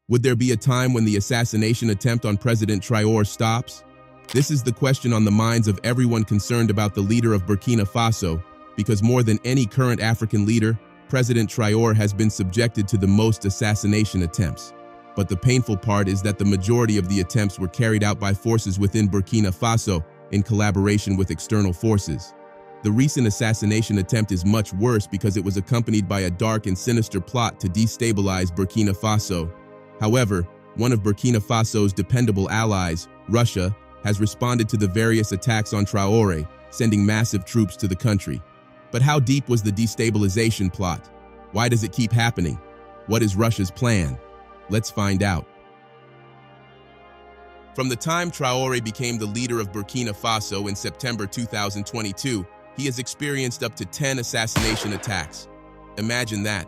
Would there be a time when the assassination attempt on President Traoré stops? This is the question on the minds of everyone concerned about the leader of Burkina Faso, because more than any current African leader, President Traoré has been subjected to the most assassination attempts. But the painful part is that the majority of the attempts were carried out by forces within Burkina Faso in collaboration with external forces. The recent assassination attempt is much worse because it was accompanied by a dark and sinister plot to destabilize Burkina Faso. However, one of Burkina Faso's dependable allies, Russia, has responded to the various attacks on Traoré, sending massive troops to the country. But how deep was the destabilization plot? Why does it keep happening? What is Russia's plan? Let's find out. From the time Traoré became the leader of Burkina Faso in September 2022, he has experienced up to 10 assassination attacks. Imagine that.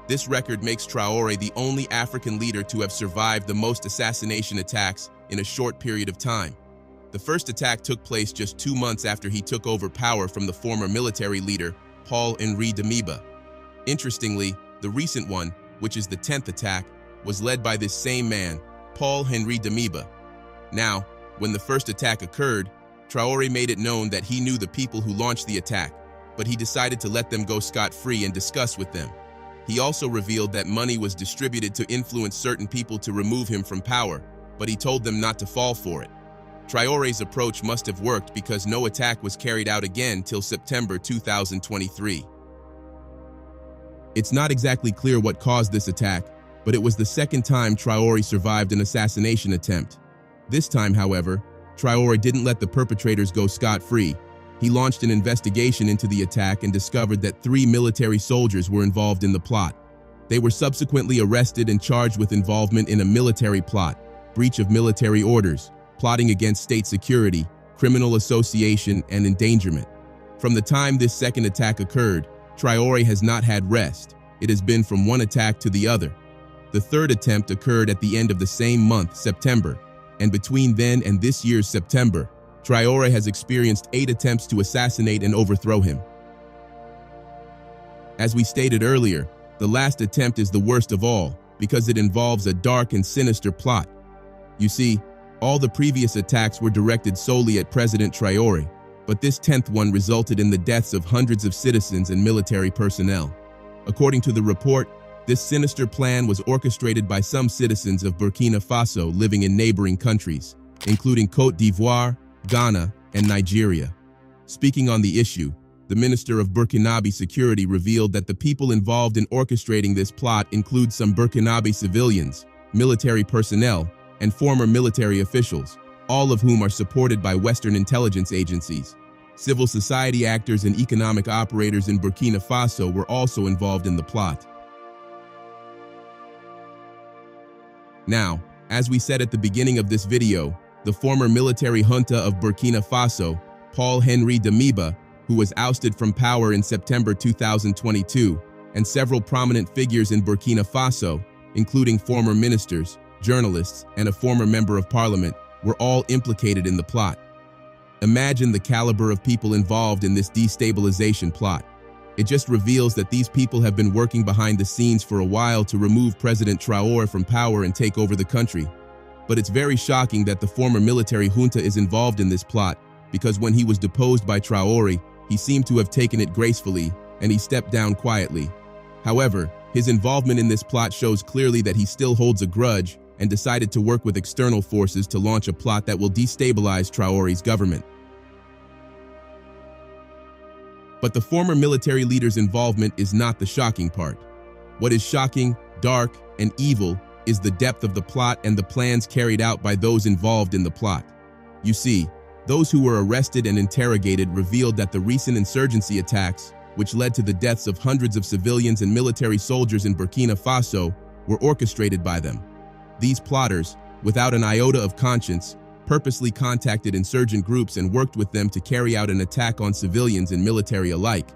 This record makes Traoré the only African leader to have survived the most assassination attacks in a short period of time. The first attack took place just 2 months after he took over power from the former military leader, Paul-Henri Damiba. Interestingly, the recent one, which is the 10th attack, was led by this same man, Paul-Henri Damiba. Now, when the first attack occurred, Traoré made it known that he knew the people who launched the attack, but he decided to let them go scot-free and discuss with them. He also revealed that money was distributed to influence certain people to remove him from power, but he told them not to fall for it. Traoré's approach must have worked because no attack was carried out again till September 2023. It's not exactly clear what caused this attack, but it was the second time Traoré survived an assassination attempt. This time, however, Traoré didn't let the perpetrators go scot-free. He launched an investigation into the attack and discovered that 3 military soldiers were involved in the plot. They were subsequently arrested and charged with involvement in a military plot, breach of military orders, plotting against state security, criminal association, and endangerment. From the time this second attack occurred, Traoré has not had rest. It has been from one attack to the other. The third attempt occurred at the end of the same month, September, and between then and this year's September, Traoré has experienced 8 attempts to assassinate and overthrow him. As we stated earlier, the last attempt is the worst of all because it involves a dark and sinister plot. You see, all the previous attacks were directed solely at President Traoré, but this 10th one resulted in the deaths of hundreds of citizens and military personnel. According to the report, this sinister plan was orchestrated by some citizens of Burkina Faso living in neighboring countries, including Côte d'Ivoire, Ghana, and Nigeria. Speaking on the issue, the Minister of Burkinabe Security revealed that the people involved in orchestrating this plot include some Burkinabe civilians, military personnel, and former military officials, all of whom are supported by Western intelligence agencies. Civil society actors and economic operators in Burkina Faso were also involved in the plot. Now, as we said at the beginning of this video, the former military junta of Burkina Faso, Paul-Henri Damiba, who was ousted from power in September 2022, and several prominent figures in Burkina Faso, including former ministers, journalists, and a former member of parliament, were all implicated in the plot. Imagine the caliber of people involved in this destabilization plot. It just reveals that these people have been working behind the scenes for a while to remove President Traoré from power and take over the country. But it's very shocking that the former military junta is involved in this plot, because when he was deposed by Traoré, he seemed to have taken it gracefully, and he stepped down quietly. However, his involvement in this plot shows clearly that he still holds a grudge and decided to work with external forces to launch a plot that will destabilize Traoré's government. But the former military leader's involvement is not the shocking part. What is shocking, dark, and evil is the depth of the plot and the plans carried out by those involved in the plot. You see, those who were arrested and interrogated revealed that the recent insurgency attacks, which led to the deaths of hundreds of civilians and military soldiers in Burkina Faso, were orchestrated by them. These plotters, without an iota of conscience, purposely contacted insurgent groups and worked with them to carry out an attack on civilians and military alike.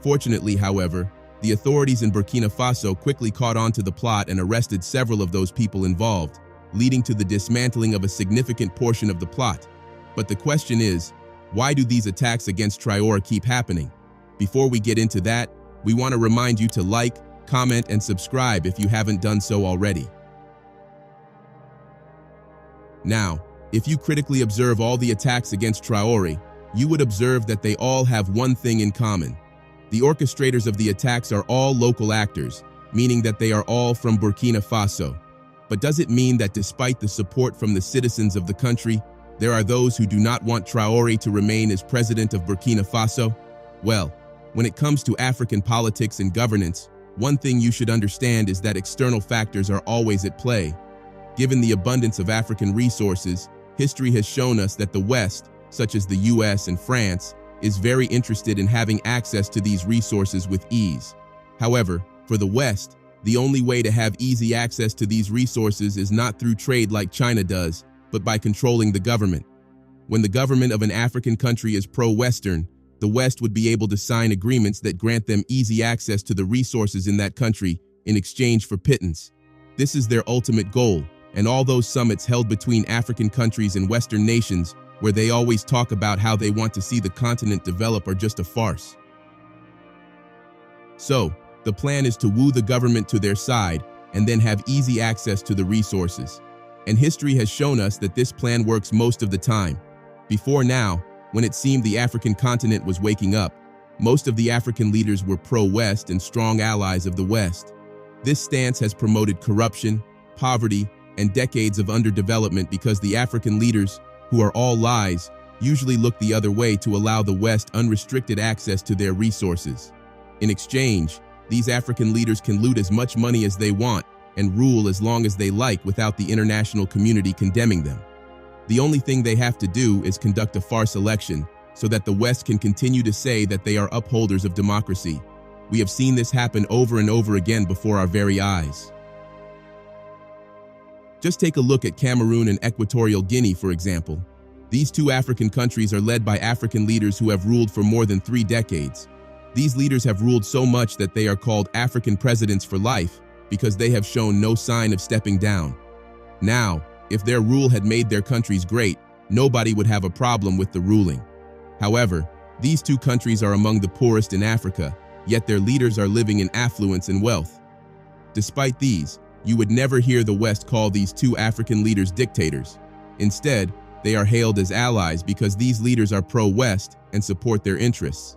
Fortunately, however, the authorities in Burkina Faso quickly caught on to the plot and arrested several of those people involved, leading to the dismantling of a significant portion of the plot. But the question is, why do these attacks against Traoré keep happening? Before we get into that, we want to remind you to like, comment, and subscribe if you haven't done so already. Now, if you critically observe all the attacks against Traoré, you would observe that they all have one thing in common. The orchestrators of the attacks are all local actors, meaning that they are all from Burkina Faso. But does it mean that despite the support from the citizens of the country, there are those who do not want Traoré to remain as president of Burkina Faso? Well, when it comes to African politics and governance, one thing you should understand is that external factors are always at play. Given the abundance of African resources, history has shown us that the West, such as the US and France, is very interested in having access to these resources with ease. However, for the West, the only way to have easy access to these resources is not through trade like China does, but by controlling the government. When the government of an African country is pro-Western, the West would be able to sign agreements that grant them easy access to the resources in that country in exchange for pittance. This is their ultimate goal, and all those summits held between African countries and Western nations, where they always talk about how they want to see the continent develop, are just a farce. So, the plan is to woo the government to their side and then have easy access to the resources. And history has shown us that this plan works most of the time. Before now, when it seemed the African continent was waking up, most of the African leaders were pro-West and strong allies of the West. This stance has promoted corruption, poverty, and decades of underdevelopment because the African leaders, who are all lies, usually look the other way to allow the West unrestricted access to their resources. In exchange, these African leaders can loot as much money as they want and rule as long as they like without the international community condemning them. The only thing they have to do is conduct a farce election so that the West can continue to say that they are upholders of democracy. We have seen this happen over and over again before our very eyes. Just take a look at Cameroon and Equatorial Guinea, for example. These two African countries are led by African leaders who have ruled for more than 3 decades. These leaders have ruled so much that they are called African presidents for life because they have shown no sign of stepping down. Now, if their rule had made their countries great, nobody would have a problem with the ruling. However, these two countries are among the poorest in Africa, yet their leaders are living in affluence and wealth. Despite these, you would never hear the West call these two African leaders dictators. Instead, they are hailed as allies because these leaders are pro-West and support their interests.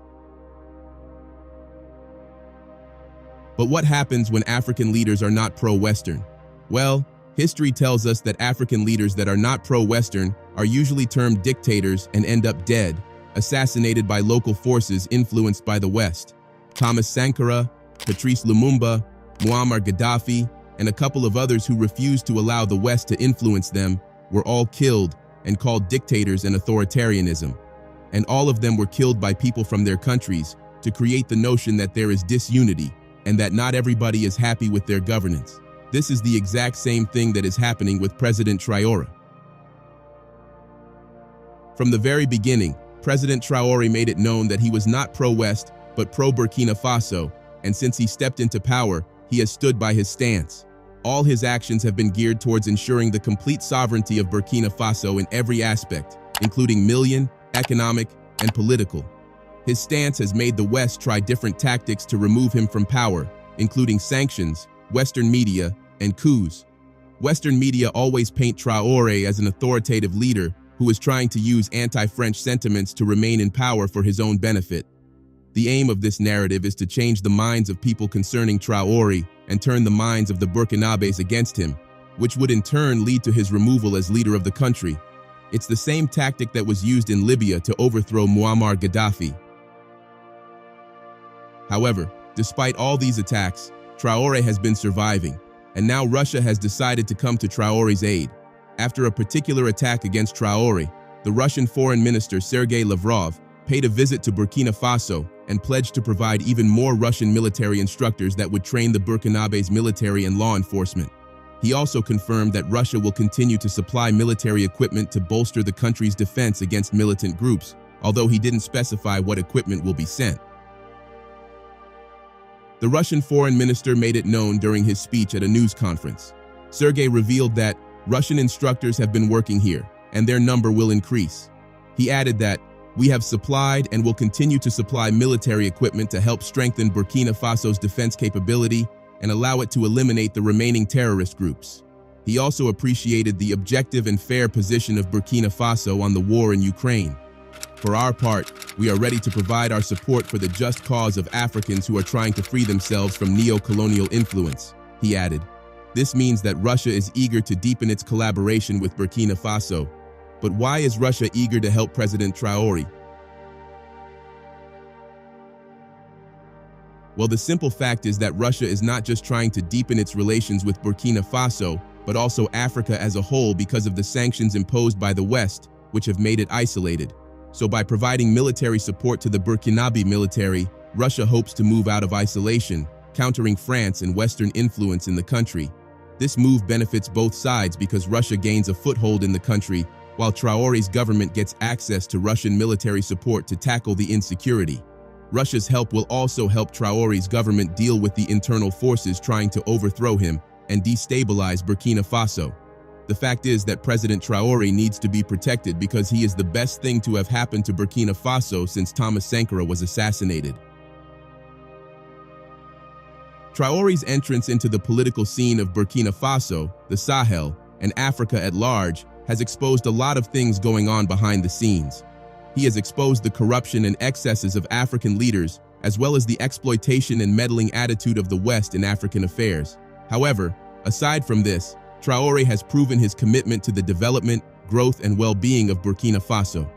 But what happens when African leaders are not pro-Western? Well, history tells us that African leaders that are not pro-Western are usually termed dictators and end up dead, assassinated by local forces influenced by the West. Thomas Sankara, Patrice Lumumba, Muammar Gaddafi, and a couple of others who refused to allow the West to influence them were all killed and called dictators and authoritarianism. And all of them were killed by people from their countries to create the notion that there is disunity and that not everybody is happy with their governance. This is the exact same thing that is happening with President Traoré. From the very beginning, President Traoré made it known that he was not pro-West, but pro-Burkina Faso, and since he stepped into power, he has stood by his stance. All his actions have been geared towards ensuring the complete sovereignty of Burkina Faso in every aspect, including military, economic, and political. His stance has made the West try different tactics to remove him from power, including sanctions, Western media, and coups. Western media always paint Traoré as an authoritative leader who is trying to use anti-French sentiments to remain in power for his own benefit. The aim of this narrative is to change the minds of people concerning Traoré and turn the minds of the Burkinabés against him, which would in turn lead to his removal as leader of the country. It's the same tactic that was used in Libya to overthrow Muammar Gaddafi. However, despite all these attacks, Traoré has been surviving, and now Russia has decided to come to Traoré's aid. After a particular attack against Traoré, the Russian Foreign Minister Sergei Lavrov paid a visit to Burkina Faso and pledged to provide even more Russian military instructors that would train the Burkinabés military and law enforcement. He also confirmed that Russia will continue to supply military equipment to bolster the country's defense against militant groups, although he didn't specify what equipment will be sent. The Russian foreign minister made it known during his speech at a news conference. Sergei revealed that Russian instructors have been working here, and their number will increase. He added that, "We have supplied and will continue to supply military equipment to help strengthen Burkina Faso's defense capability and allow it to eliminate the remaining terrorist groups." He also appreciated the objective and fair position of Burkina Faso on the war in Ukraine. For our part, we are ready to provide our support for the just cause of Africans who are trying to free themselves from neo-colonial influence, he added. This means that Russia is eager to deepen its collaboration with Burkina Faso. But why is Russia eager to help President Traoré? Well, the simple fact is that Russia is not just trying to deepen its relations with Burkina Faso, but also Africa as a whole because of the sanctions imposed by the West, which have made it isolated. So by providing military support to the Burkinabe military, Russia hopes to move out of isolation, countering France and Western influence in the country. This move benefits both sides because Russia gains a foothold in the country, while Traoré's government gets access to Russian military support to tackle the insecurity. Russia's help will also help Traoré's government deal with the internal forces trying to overthrow him and destabilize Burkina Faso. The fact is that President Traoré needs to be protected because he is the best thing to have happened to Burkina Faso since Thomas Sankara was assassinated. Traoré's entrance into the political scene of Burkina Faso, the Sahel, and Africa at large has exposed a lot of things going on behind the scenes. He has exposed the corruption and excesses of African leaders, as well as the exploitation and meddling attitude of the West in African affairs. However, aside from this, Traoré has proven his commitment to the development, growth, and well-being of Burkina Faso.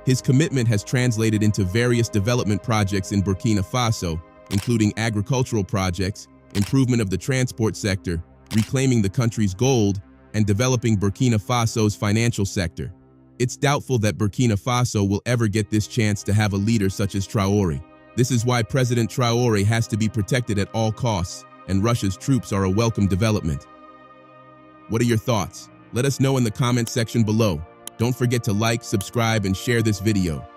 His commitment has translated into various development projects in Burkina Faso, including agricultural projects, improvement of the transport sector, reclaiming the country's gold, and developing Burkina Faso's financial sector. It's doubtful that Burkina Faso will ever get this chance to have a leader such as Traoré. This is why President Traoré has to be protected at all costs, and Russia's troops are a welcome development. What are your thoughts? Let us know in the comment section below. Don't forget to like, subscribe, and share this video.